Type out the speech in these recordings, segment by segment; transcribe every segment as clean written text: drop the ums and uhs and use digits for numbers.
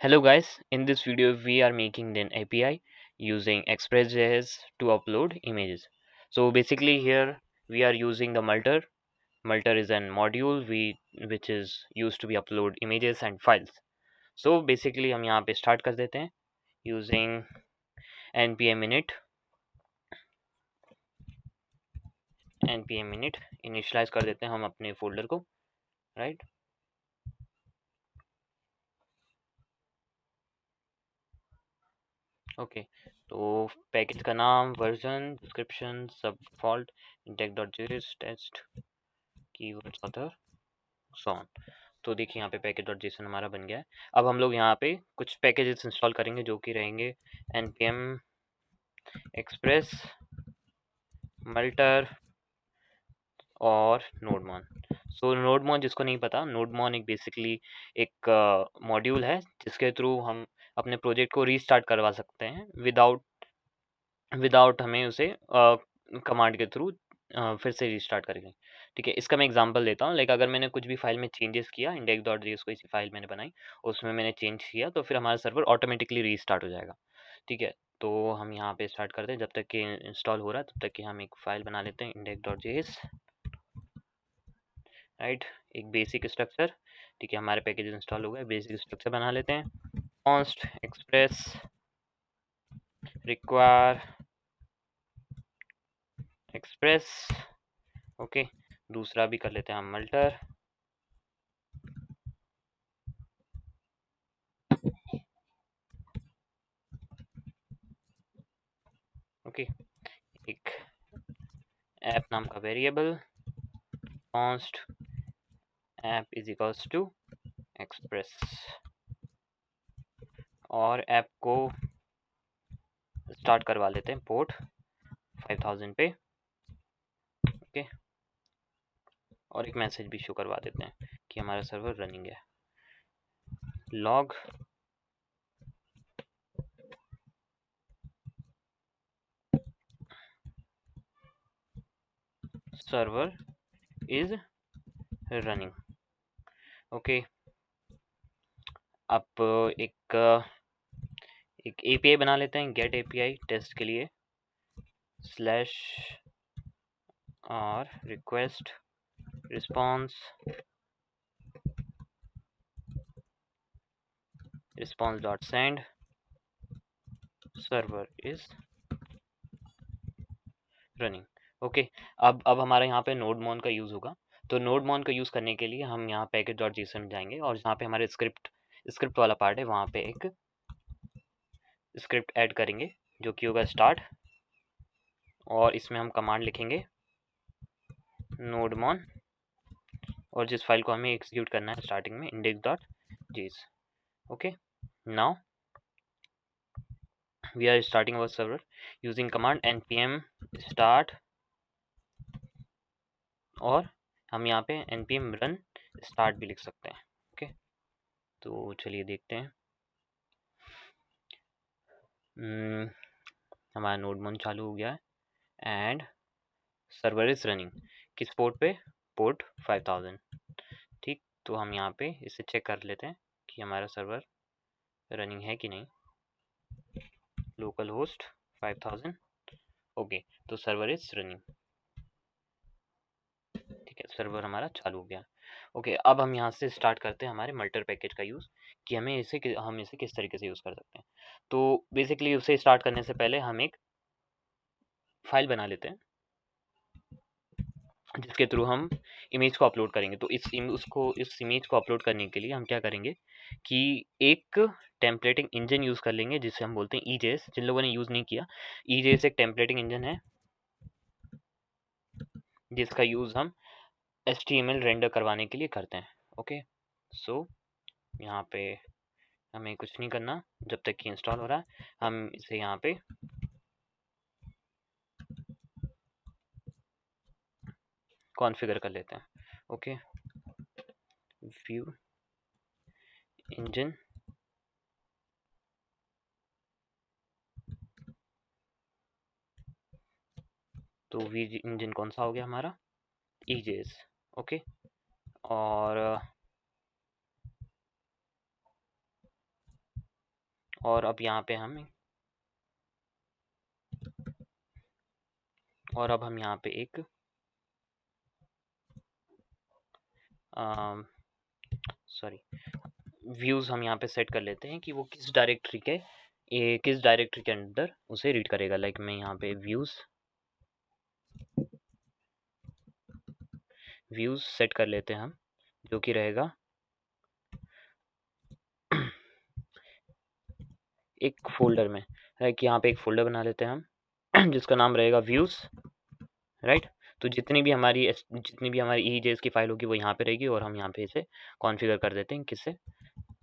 Hello guys, in this video we are making an API using Express.js to upload images. So basically here we are using the Multer. Multer is an module which is used to be upload images and files. So basically हम यहाँ पे start कर देते हैं using npm init initialize कर देते हैं हम अपने फोल्डर को, राइट। ओके, तो पैकेज का नाम, वर्जन, डिस्क्रिप्शन, सब default, index.js, test, keywords, author, so on. तो देखिए यहाँ पे पैकेज.json हमारा बन गया है। अब हम लोग यहाँ पे कुछ पैकेजेस इंस्टॉल करेंगे जो कि रहेंगे npm एक्सप्रेस, मल्टर और नोडमॉन। सो नोडमॉन जिसको नहीं पता, नोडमॉन एक बेसिकली एक मॉड्यूल है जिसके थ्रू हम अपने प्रोजेक्ट को रीस्टार्ट करवा सकते हैं विदाउट हमें उसे कमांड के थ्रू फिर से रीस्टार्ट करेंगे। ठीक है, इसका मैं एग्जांपल देता हूँ। लाइक अगर मैंने कुछ भी फाइल में चेंजेस किया, index.js कोई सी फाइल मैंने बनाई, उसमें मैंने चेंज किया, तो फिर हमारा सर्वर ऑटोमेटिकली रीस्टार्ट हो जाएगा। ठीक है, तो हम यहाँ पे स्टार्ट करते हैं। जब तक कि इंस्टॉल हो रहा है तब तक कि हम एक फाइल बना लेते हैं index.js, राइट। एक बेसिक स्ट्रक्चर, ठीक है, हमारे पैकेज इंस्टॉल हो गए, बेसिक स्ट्रक्चर बना लेते हैं। Const express require express, okay. दूसरा भी कर लेते हैं हम मल्टर, ओके। एक ऐप नाम का variable, const app is equals to express, और ऐप को स्टार्ट करवा लेते हैं पोर्ट 5000 पे, ओके। और एक मैसेज भी शो करवा देते हैं कि हमारा सर्वर रनिंग है। Log server is running, okay. अब एक एपीआई बना लेते हैं, गेट एपीआई टेस्ट के लिए, स्लैश और request response dot send server is running, okay. अब हमारे यहाँ पे नोडमॉन का यूज़ होगा। तो नोडमॉन का यूज़ करने के लिए हम यहाँ पैकेज डॉट जेसन जाएंगे और जहाँ पे हमारे स्क्रिप्ट वाला पार्ट है वहाँ पे एक स्क्रिप्ट ऐड करेंगे जो कि होगा स्टार्ट, और इसमें हम कमांड लिखेंगे नोडमॉन, और जिस फाइल को हमें एग्जीक्यूट करना है स्टार्टिंग में index.js, okay. Now we are starting our server using command npm start, और हम यहाँ पे npm run start भी लिख सकते हैं, ओके। तो चलिए देखते हैं। हमारा नोडमॉन चालू हो गया है एंड सर्वर इज रनिंग। किस पोर्ट पे? पोर्ट 5000, ठीक। तो हम यहाँ पे इसे चेक कर लेते हैं कि हमारा सर्वर रनिंग है कि नहीं। Local host 5000, okay. तो सर्वर इज रनिंग, ठीक है, सर्वर हमारा चालू हो गया, ओके। अब हम यहाँ से स्टार्ट करते हैं हमारे मल्टर पैकेज का यूज़ कि हम इसे किस तरीके से यूज़ कर सकते हैं। तो बेसिकली उसे स्टार्ट करने से पहले हम एक फाइल बना लेते हैं जिसके थ्रू हम इमेज को अपलोड करेंगे। तो इस इमेज को अपलोड करने के लिए हम क्या करेंगे कि एक टेम्पलेटिंग इंजन यूज़ कर लेंगे जिसे हम बोलते हैं EJS। जिन लोगों ने यूज़ नहीं किया, EJS एक टेम्पलेटिंग इंजन है जिसका यूज़ हम HTML रेंडर करवाने के लिए करते हैं, ओके। सो यहाँ पे हमें कुछ नहीं करना जब तक कि इंस्टॉल हो रहा है। हम इसे यहाँ पे कॉन्फ़िगर कर लेते हैं, ओके। व्यू इंजन, तो वी इंजन कौन सा हो गया हमारा? EJS, okay. और और अब यहाँ पे हम यहाँ पे एक सॉरी व्यूज़ हम यहाँ पे सेट कर लेते हैं कि वो किस डायरेक्टरी के किस डायरेक्टरी के अंदर उसे रीड करेगा। लाइक मैं यहाँ पे व्यूज़ सेट कर लेते हैं हम, जो कि रहेगा एक फोल्डर में। लाइक यहाँ पे एक फोल्डर बना लेते हैं हम जिसका नाम रहेगा व्यूज़, राइट। तो जितनी भी हमारी EJS की फाइल होगी वो यहाँ पे रहेगी, और हम यहाँ पे इसे कॉन्फ़िगर कर देते हैं किससे,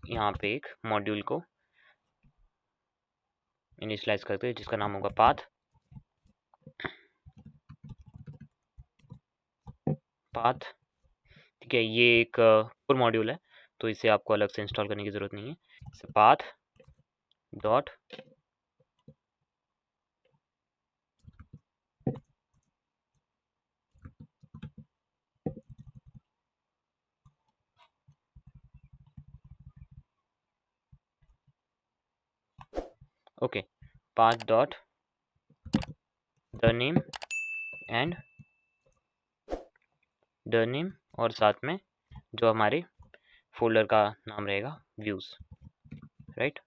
यहाँ पे एक मॉड्यूल को इनिशियलाइज करते हैं जिसका नाम होगा पाथ। ठीक है, ये एक कोर मॉड्यूल है, तो इसे आपको अलग से इंस्टॉल करने की ज़रूरत नहीं है। इसे path dot okay, path dot the name and the name, और साथ में जो हमारे फोल्डर का नाम रहेगा व्यूज़, राइट।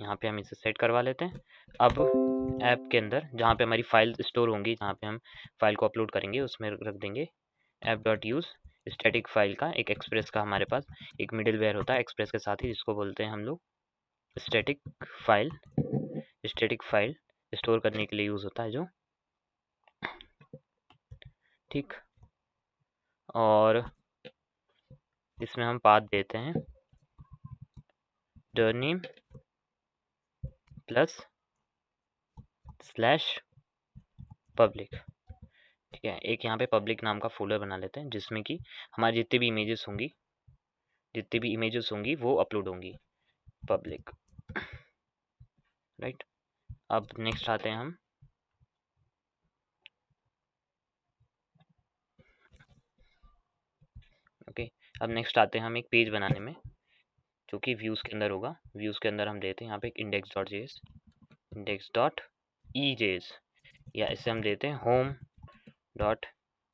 यहाँ पे हम इसे सेट करवा लेते हैं। अब ऐप के अंदर जहाँ पे हमारी फाइल स्टोर होंगी, जहाँ पे हम फाइल को अपलोड करेंगे, उसमें रख देंगे app dot use static file का एक एक्सप्रेस का हमारे पास एक मिडिल वेयर होता है एक्सप्रेस के साथ ही, जिसको बोलते हैं हम लोग static file. Static file store करने के लिए यूज़ होता है जो, ठीक। और इसमें हम पाथ देते हैं the name plus slash public. ठीक है, एक यहाँ पे पब्लिक नाम का फोल्डर बना लेते हैं जिसमें कि हमारी जितनी भी इमेजेस होंगी वो अपलोड होंगी, पब्लिक, राइट। अब नेक्स्ट आते हैं हम ओके, अब नेक्स्ट आते हैं हम एक पेज बनाने में, जो कि व्यूज़ के अंदर होगा। व्यूज़ के अंदर हम देते हैं यहाँ पे इंडेक्स डॉट ईजेस, या इसे हम देते हैं होम डॉट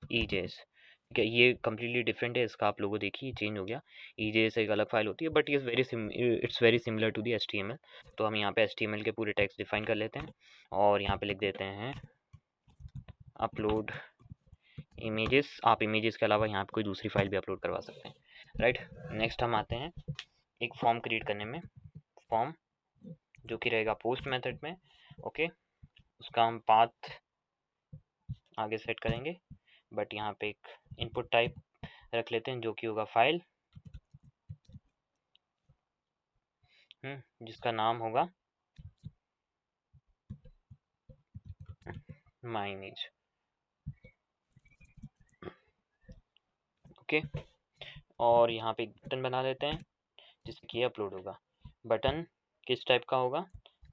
ईजेस। ठीक है, ये कम्प्लीटली डिफरेंट है, इसका आप लोगों देखिए चेंज हो गया। ईजेस एक अलग फाइल होती है, but it's very similar to the HTML। तो हम यहाँ पे HTML के पूरे टेक्स्ट डिफाइन कर लेते हैं, और यहाँ पे लिख देते हैं अपलोड इमेजेस। आप इमेजेस के अलावा यहाँ पे कोई दूसरी फाइल भी अपलोड करवा सकते हैं, राइट। नेक्स्ट हम आते हैं एक फॉर्म क्रिएट करने में, फॉर्म जो कि रहेगा पोस्ट मेथड में, ओके। उसका हम पाथ आगे सेट करेंगे, बट यहाँ पे एक इनपुट टाइप रख लेते हैं जो कि होगा फाइल, जिसका नाम होगा माई इमेज, ओके। और यहाँ पे एक बटन बना लेते हैं जिससे कि अपलोड होगा। बटन किस टाइप का होगा,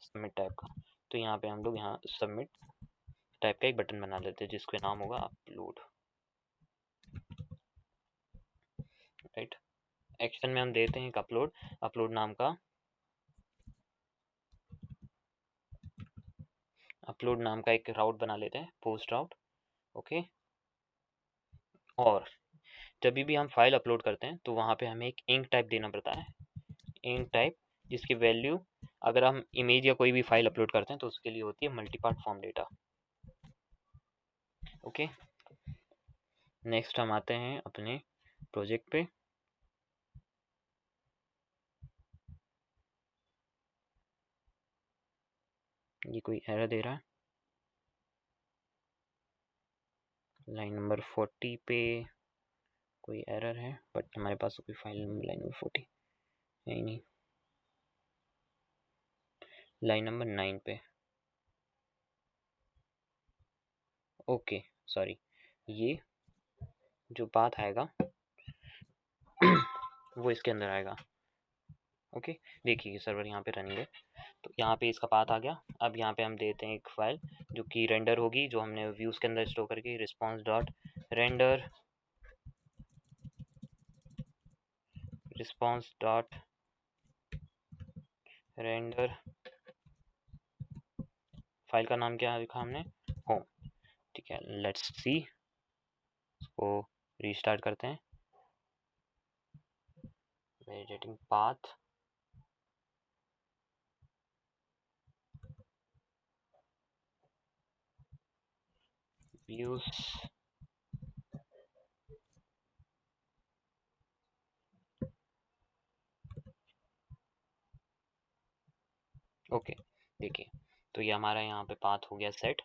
सबमिट टाइप का। तो यहाँ पे हम लोग यहाँ सबमिट टाइप का एक बटन बना लेते हैं जिसका नाम होगा अपलोड, राइट। एक्शन में हम देते हैं एक अपलोड नाम का एक राउट बना लेते हैं, पोस्ट राउट, ओके। और जब भी हम फाइल अपलोड करते हैं तो वहाँ पे हमें एक इंक टाइप देना पड़ता है, इंक टाइप, जिसकी वैल्यू अगर हम इमेज या कोई भी फाइल अपलोड करते हैं तो उसके लिए होती है multipart form data, okay. Next हम आते हैं अपने प्रोजेक्ट पे। ये कोई एरर दे रहा है, लाइन नंबर 40 पे कोई एरर है, बट हमारे पास कोई फाइल नंबर लाइन नंबर 40 है ही नहीं। लाइन नंबर 9 पे, ओके, सॉरी, ये जो पाथ आएगा वो इसके अंदर आएगा, ओके। देखिए सर्वर यहाँ पे रनिंग है, तो यहाँ पे इसका पाथ आ गया। अब यहाँ पे हम देते हैं एक फाइल जो कि रेंडर होगी, जो हमने व्यूज़ के अंदर स्टोर करके response dot render, response dot render, file का नाम क्या लिखा हमने, होम। ठीक है, लेट्स सी, इसको रीस्टार्ट करते हैं। वेरिएटिंग पाथ, व्यूज, ओके। देखिए, तो ये हमारा यहाँ पे पाथ हो गया सेट,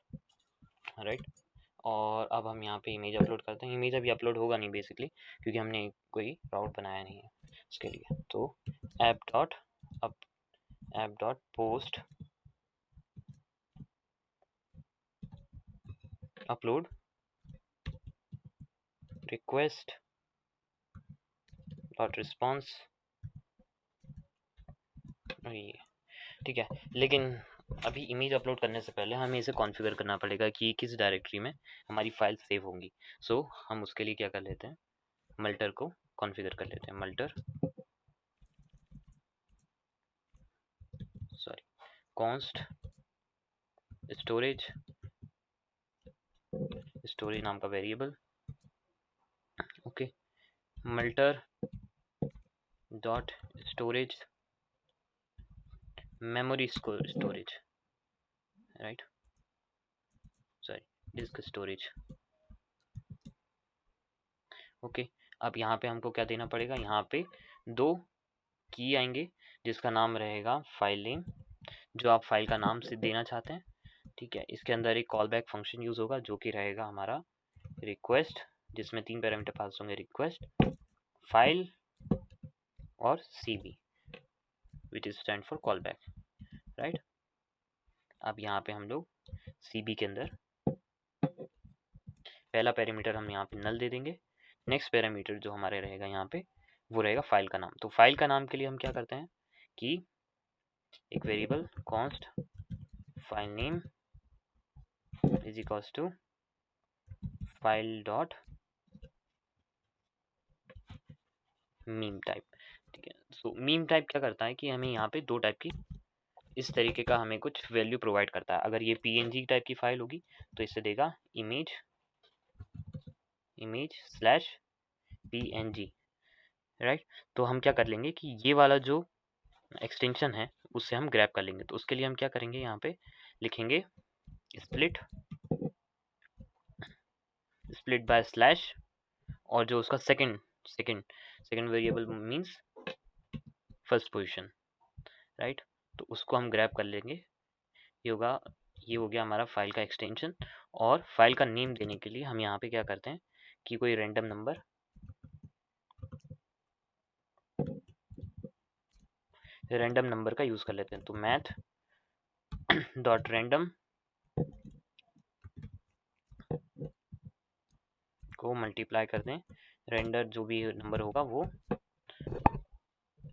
राइट। और अब हम यहाँ पे इमेज अपलोड करते हैं। इमेज अभी अपलोड होगा नहीं बेसिकली, क्योंकि हमने कोई राउट बनाया नहीं है इसके लिए। तो app dot post upload request dot response, ये ठीक है। लेकिन अभी इमेज अपलोड करने से पहले हमें इसे कॉन्फ़िगर करना पड़ेगा कि किस डायरेक्टरी में हमारी फाइल सेव होंगी। सो हम उसके लिए क्या कर लेते हैं, मल्टर को कॉन्फ़िगर कर लेते हैं। मल्टर कॉन्स्ट स्टोरेज नाम का variable, okay. Multer dot storage memory storage, right, sorry disk storage, okay. अब यहाँ पे हमको क्या देना पड़ेगा, यहाँ पे दो की आएंगे जिसका नाम रहेगा फाइल नेम, जो आप फाइल का नाम से देना चाहते हैं। ठीक है, इसके अंदर एक कॉल बैक फंक्शन यूज होगा जो कि रहेगा हमारा रिक्वेस्ट, जिसमें 3 पैरामीटर पास होंगे, रिक्वेस्ट, फाइल और cb, which is stand for call back, right. अब यहाँ पे हम लोग cb के अंदर पहला पैरामीटर हम यहाँ पे नल दे देंगे। नेक्स्ट पैरामीटर जो हमारे रहेगा यहाँ पे, वो रहेगा फाइल का नाम। तो फाइल का नाम के लिए हम क्या करते हैं कि एक variable const file name is equals to file dot mime type. ठीक है, सो मीम टाइप क्या करता है कि हमें यहाँ पे दो टाइप की इस तरीके का हमें कुछ वैल्यू प्रोवाइड करता है। अगर ये png टाइप की फाइल होगी तो इससे देगा इमेज स्लैश png, राइट। तो हम क्या कर लेंगे कि ये वाला जो एक्सटेंशन है उससे हम ग्रैब कर लेंगे। तो उसके लिए हम क्या करेंगे, यहाँ पे लिखेंगे स्प्लिट बाय स्लैश, और जो उसका second variable means first position, right. तो उसको हम ग्रैब कर लेंगे। ये होगा, ये हो गया हमारा फाइल का एक्सटेंशन। और फाइल का नेम देने के लिए हम यहाँ पे क्या करते हैं कि कोई रैंडम नंबर का यूज कर लेते हैं। तो मैथ डॉट रैंडम को मल्टीप्लाई कर दें, रेंडर जो भी नंबर होगा वो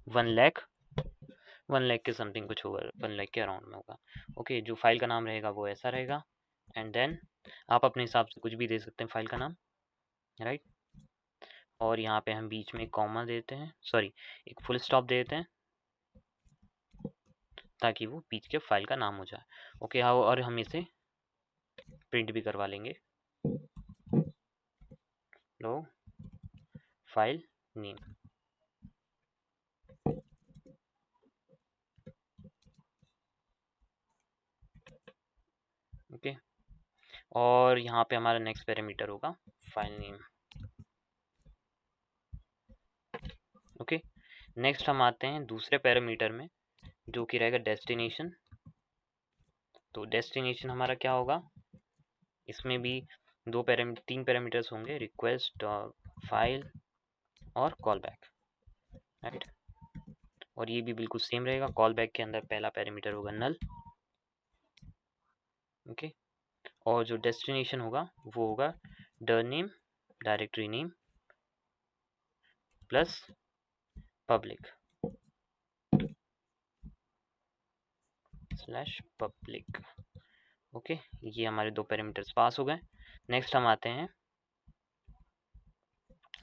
1 लाख के समथिंग कुछ होगा, 1 लाख के अराउंड में होगा, ओके। जो फाइल का नाम रहेगा वो ऐसा रहेगा। एंड देन आप अपने हिसाब से कुछ भी दे सकते हैं फाइल का नाम, राइट। और यहाँ पे हम बीच में एक कॉमा देते हैं, सॉरी एक फुल स्टॉप दे देते हैं, ताकि वो बीच के फाइल का नाम हो जाए, ओके। हाँ, और हम इसे प्रिंट भी करवा लेंगे, लो फाइल नेम, ओके। और यहाँ पे हमारा नेक्स्ट पैरामीटर होगा फाइल नेम, ओके। नेक्स्ट हम आते हैं दूसरे पैरामीटर में जो कि रहेगा डेस्टिनेशन। तो डेस्टिनेशन हमारा क्या होगा, इसमें भी तीन पैरामीटर्स होंगे, रिक्वेस्ट, फाइल और कॉल बैक, राइट। और ये भी बिल्कुल सेम रहेगा। कॉल बैक के अंदर पहला पैरामीटर होगा नल, ओके। और जो डेस्टिनेशन होगा वो होगा डर name, directory name plus public slash public, okay. ये हमारे दो पैरामीटर्स पास हो गए। नेक्स्ट हम आते हैं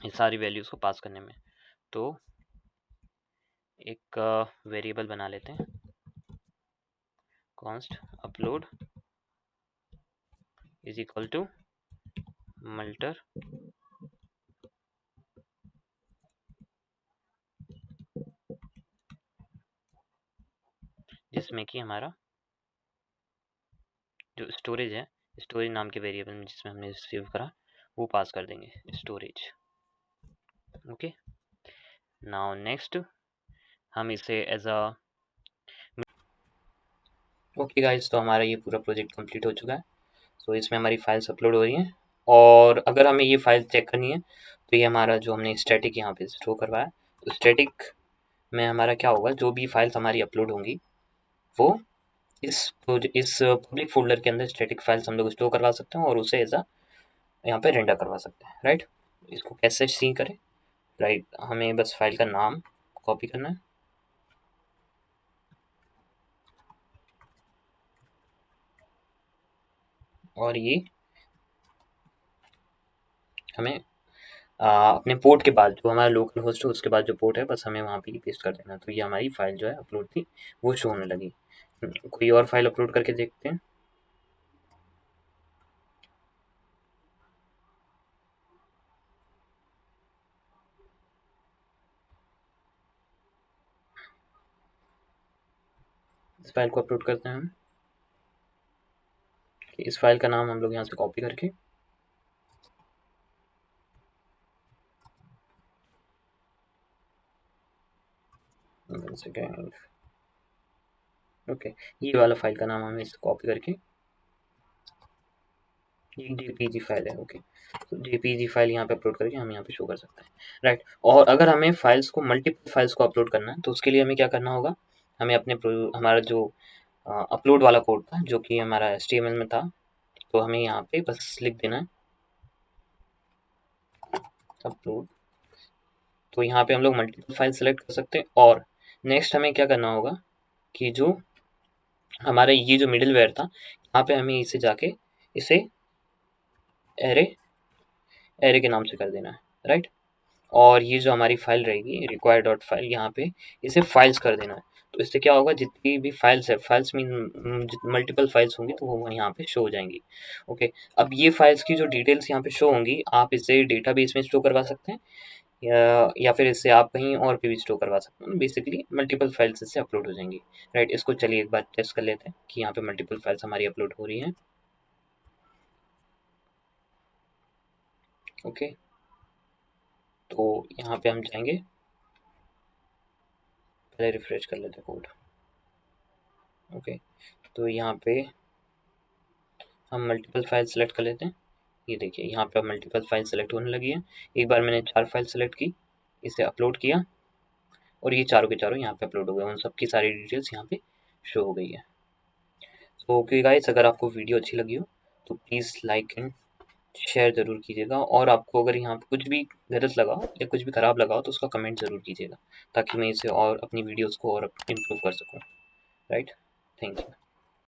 ये सारी वैल्यूज को पास करने में। तो एक वेरिएबल बना लेते हैं, const upload is equal to multer जिसमें कि हमारा जो स्टोरेज है, स्टोरेज नाम के वेरिएबल में जिसमें हमने सेव करा वो पास कर देंगे स्टोरेज। ओके, नाउ नेक्स्ट हम इसे एज अ ओके गाइस, तो हमारा ये पूरा प्रोजेक्ट कंप्लीट हो चुका है। सो इसमें हमारी फाइल्स अपलोड हो रही हैं, और अगर हमें ये फाइल चेक करनी है तो ये हमारा जो हमने स्टैटिक यहाँ पे स्टोर करवाया, तो स्टैटिक में हमारा क्या होगा, जो भी फाइल्स हमारी अपलोड होंगी वो इस पब्लिक फोल्डर के अंदर स्टैटिक फाइल्स हम लोग स्टोर करवा सकते हैं और उसे एज अ यहाँ पे रेंडर करवा सकते हैं, राइट। इसको कैसे सी करें, राइट, हमें बस फाइल का नाम कॉपी करना है और ये हमें अपने पोर्ट के बाद जो हमारा लोकल होस्ट है उसके बाद जो पोर्ट है बस हमें वहाँ पे ही पेस्ट कर देना। तो ये हमारी फाइल जो है अपलोड थी वो शो होने लगी। कोई और फाइल अपलोड करके देखते हैं। इस फाइल को अपलोड करते हैं हम। इस फाइल का नाम हम लोग यहाँ से कॉपी करके सेकेंड, ओके, ये वाला फाइल का नाम हमें इसे कॉपी करके, ये जेपीजी फाइल है, ओके, तो जेपीजी फाइल यहाँ पे अपलोड करके हम यहाँ पे शो कर सकते हैं, राइट। और अगर हमें फाइल्स को मल्टीपल फाइल्स को अपलोड करना है तो उसके लिए हमें क्या करना होगा, हमें हमारा जो अपलोड वाला कोड था जो कि हमारा HTML में था, तो हमें यहाँ पे बस लिख देना है अपलोड। तो यहाँ पे हम लोग मल्टीपल फाइल सेलेक्ट कर सकते हैं, और नेक्स्ट हमें क्या करना होगा कि जो हमारा ये जो मिडिलवेयर था यहाँ पे हमें इसे जाके इसे एरे एरे के नाम से कर देना है, राइट। और ये जो हमारी फाइल रहेगी रिक्वायर डॉट फाइल, यहाँ पे इसे फाइल्स कर देना है। तो इससे क्या होगा, जितनी भी फाइल्स है, फाइल्स मीन मल्टीपल फाइल्स होंगी तो वो यहाँ पे शो हो जाएंगी। ओके, अब ये फाइल्स की जो डिटेल्स यहाँ पे शो होंगी आप इसे डेटाबेस में स्टोर करवा सकते हैं, या फिर इससे आप कहीं और पे भी स्टोर करवा सकते हैं। बेसिकली मल्टीपल फाइल्स इससे अपलोड हो जाएंगी, राइट। इसको चलिए एक बार टेस्ट कर लेते हैं कि यहाँ पे मल्टीपल फाइल्स हमारी अपलोड हो रही हैं। ओके, तो यहाँ पे हम जाएंगे, पहले रिफ्रेश कर लेते हैं कोड। ओके, तो यहाँ पे हम मल्टीपल फाइल सेलेक्ट कर लेते हैं। ये देखिए यहाँ पे मल्टीपल फाइल सेलेक्ट होने लगी है। एक बार मैंने 4 फाइल सेलेक्ट की, इसे अपलोड किया और ये चारों के चारों यहाँ पे अपलोड हो गए, उन सबकी सारी डिटेल्स यहाँ पे शो हो गई है। तो ओके गाइस, अगर आपको वीडियो अच्छी लगी हो तो प्लीज़ लाइक एंड शेयर ज़रूर कीजिएगा, और आपको अगर यहाँ पे कुछ भी गलत लगा हो या कुछ भी ख़राब लगा हो तो उसका कमेंट ज़रूर कीजिएगा, ताकि मैं इसे और अपनी वीडियोज़ को और इम्प्रूव कर सकूँ, राइट। Thank you.